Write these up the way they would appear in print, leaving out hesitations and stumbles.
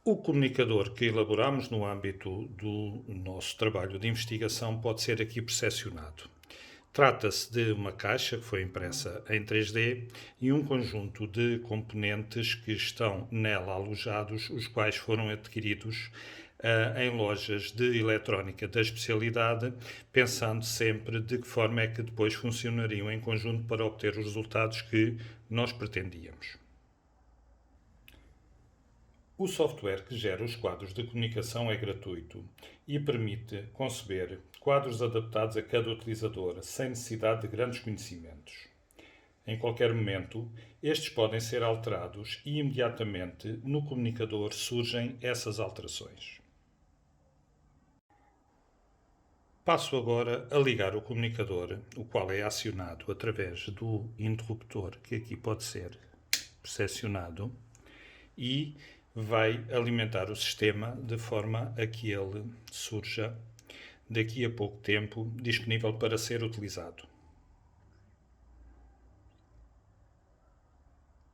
O comunicador que elaboramos no âmbito do nosso trabalho de investigação pode ser aqui percepcionado. Trata-se de uma caixa que foi impressa em 3D e um conjunto de componentes que estão nela alojados, os quais foram adquiridos em lojas de eletrónica da especialidade, pensando sempre de que forma é que depois funcionariam em conjunto para obter os resultados que nós pretendíamos. O software que gera os quadros de comunicação é gratuito e permite conceber quadros adaptados a cada utilizador, sem necessidade de grandes conhecimentos. Em qualquer momento, estes podem ser alterados e imediatamente no comunicador surgem essas alterações. Passo agora a ligar o comunicador, o qual é acionado através do interruptor, que aqui pode ser percepcionado, e vai alimentar o sistema de forma a que ele surja daqui a pouco tempo disponível para ser utilizado.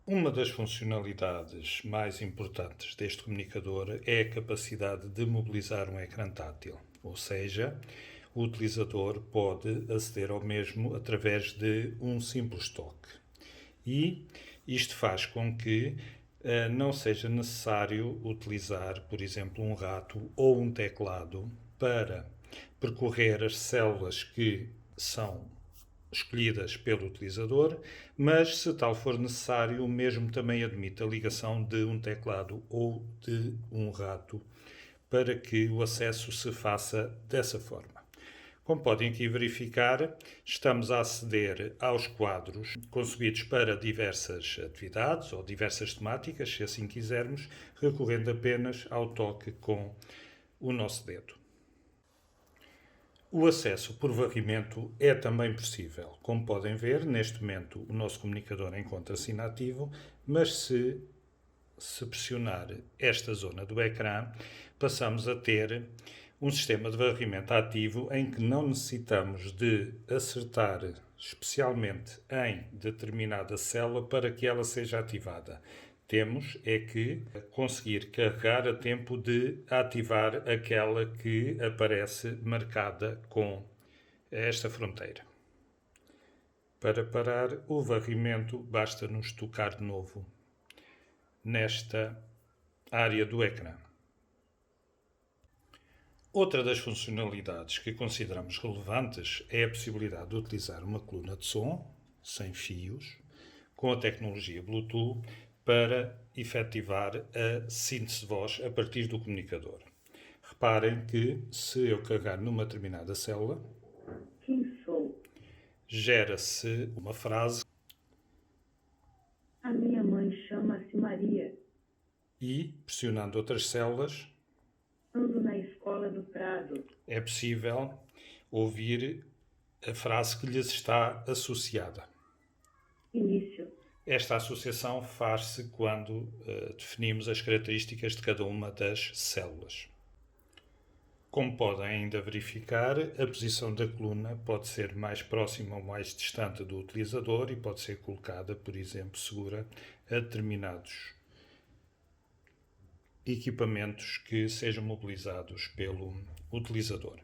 Uma das funcionalidades mais importantes deste comunicador é a capacidade de mobilizar um ecrã tátil, ou seja, o utilizador pode aceder ao mesmo através de um simples toque. E isto faz com que não seja necessário utilizar, por exemplo, um rato ou um teclado para percorrer as células que são escolhidas pelo utilizador, mas se tal for necessário, o mesmo também admite a ligação de um teclado ou de um rato para que o acesso se faça dessa forma. Como podem aqui verificar, estamos a aceder aos quadros concebidos para diversas atividades ou diversas temáticas, se assim quisermos, recorrendo apenas ao toque com o nosso dedo. O acesso por varrimento é também possível. Como podem ver, neste momento o nosso comunicador encontra-se inativo, mas se pressionar esta zona do ecrã, passamos a ter um sistema de varrimento ativo em que não necessitamos de acertar especialmente em determinada célula para que ela seja ativada. Temos é que conseguir carregar a tempo de ativar aquela que aparece marcada com esta fronteira. Para parar o varrimento, basta-nos tocar de novo nesta área do ecrã. Outra das funcionalidades que consideramos relevantes é a possibilidade de utilizar uma coluna de som, sem fios, com a tecnologia Bluetooth, para efetivar a síntese de voz a partir do comunicador. Reparem que, se eu carregar numa determinada célula, gera-se uma frase. A minha mãe chama-se Maria. E, pressionando outras células, ando na escola do Prado. É possível ouvir a frase que lhes está associada. Início. Esta associação faz-se quando definimos as características de cada uma das células. Como podem ainda verificar, a posição da coluna pode ser mais próxima ou mais distante do utilizador e pode ser colocada, por exemplo, segura a determinados equipamentos que sejam mobilizados pelo utilizador.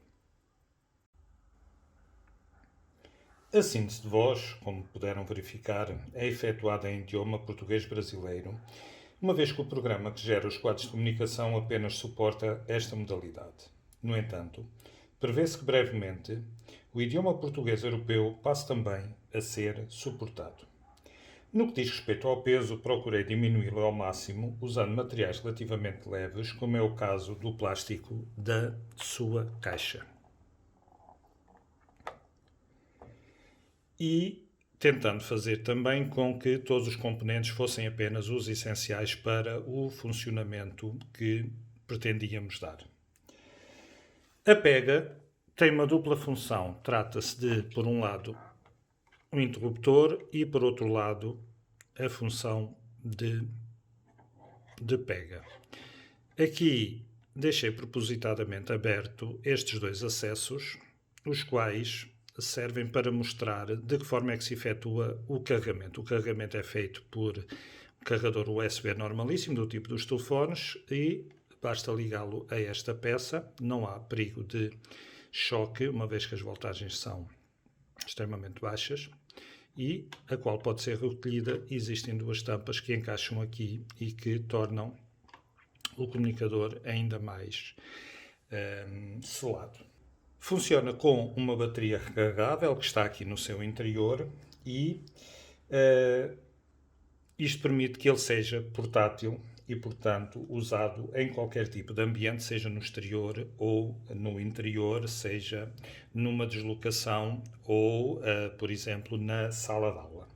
A síntese de voz, como puderam verificar, é efetuada em idioma português brasileiro, uma vez que o programa que gera os quadros de comunicação apenas suporta esta modalidade. No entanto, prevê-se que brevemente o idioma português europeu passe também a ser suportado. No que diz respeito ao peso, procurei diminuí-lo ao máximo usando materiais relativamente leves, como é o caso do plástico da sua caixa. E tentando fazer também com que todos os componentes fossem apenas os essenciais para o funcionamento que pretendíamos dar. A pega tem uma dupla função. Trata-se de, por um lado, um interruptor e, por outro lado, a função de pega. Aqui deixei propositadamente aberto estes dois acessos, os quais servem para mostrar de que forma é que se efetua o carregamento. O carregamento é feito por um carregador USB normalíssimo, do tipo dos telefones, e basta ligá-lo a esta peça, não há perigo de choque, uma vez que as voltagens são extremamente baixas, e a qual pode ser recolhida. Existem duas tampas que encaixam aqui e que tornam o comunicador ainda mais selado. Funciona com uma bateria recarregável que está aqui no seu interior e isto permite que ele seja portátil e, portanto, usado em qualquer tipo de ambiente, seja no exterior ou no interior, seja numa deslocação ou, por exemplo, na sala de aula.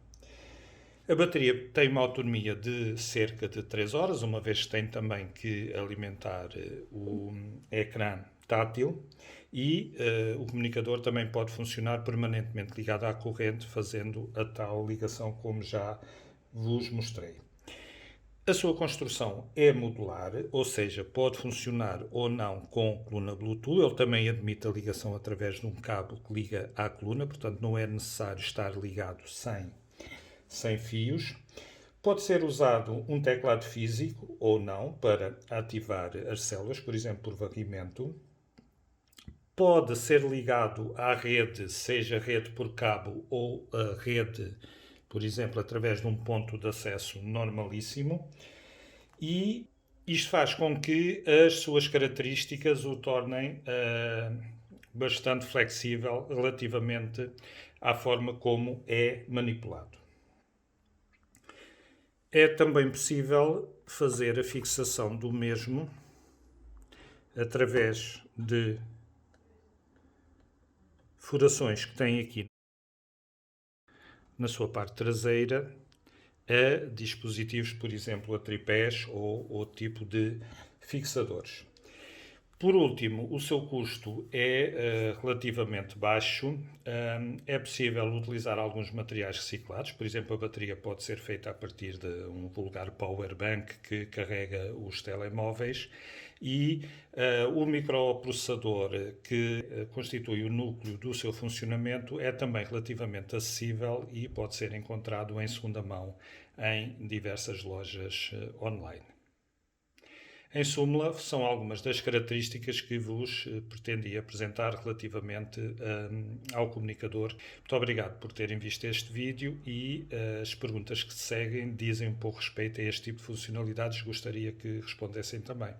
A bateria tem uma autonomia de cerca de 3 horas, uma vez que tem também que alimentar o ecrã tátil, e o comunicador também pode funcionar permanentemente ligado à corrente, fazendo a tal ligação como já vos mostrei. A sua construção é modular, ou seja, pode funcionar ou não com coluna Bluetooth. Ele também admite a ligação através de um cabo que liga à coluna, portanto não é necessário estar ligado sem fios. Pode ser usado um teclado físico ou não para ativar as células, por exemplo, por varrimento. Pode ser ligado à rede, seja rede por cabo ou a rede, por exemplo, através de um ponto de acesso normalíssimo. E isto faz com que as suas características o tornem bastante flexível relativamente à forma como é manipulado. É também possível fazer a fixação do mesmo através de furações que tem aqui na sua parte traseira a dispositivos, por exemplo, a tripés ou outro tipo de fixadores. Por último, o seu custo é relativamente baixo. É possível utilizar alguns materiais reciclados, por exemplo, a bateria pode ser feita a partir de um vulgar power bank que carrega os telemóveis, e o microprocessador que constitui o núcleo do seu funcionamento é também relativamente acessível e pode ser encontrado em segunda mão em diversas lojas online. Em súmula, são algumas das características que vos pretendi apresentar relativamente ao comunicador. Muito obrigado por terem visto este vídeo, e as perguntas que seguem dizem um pouco respeito a este tipo de funcionalidades. Gostaria que respondessem também.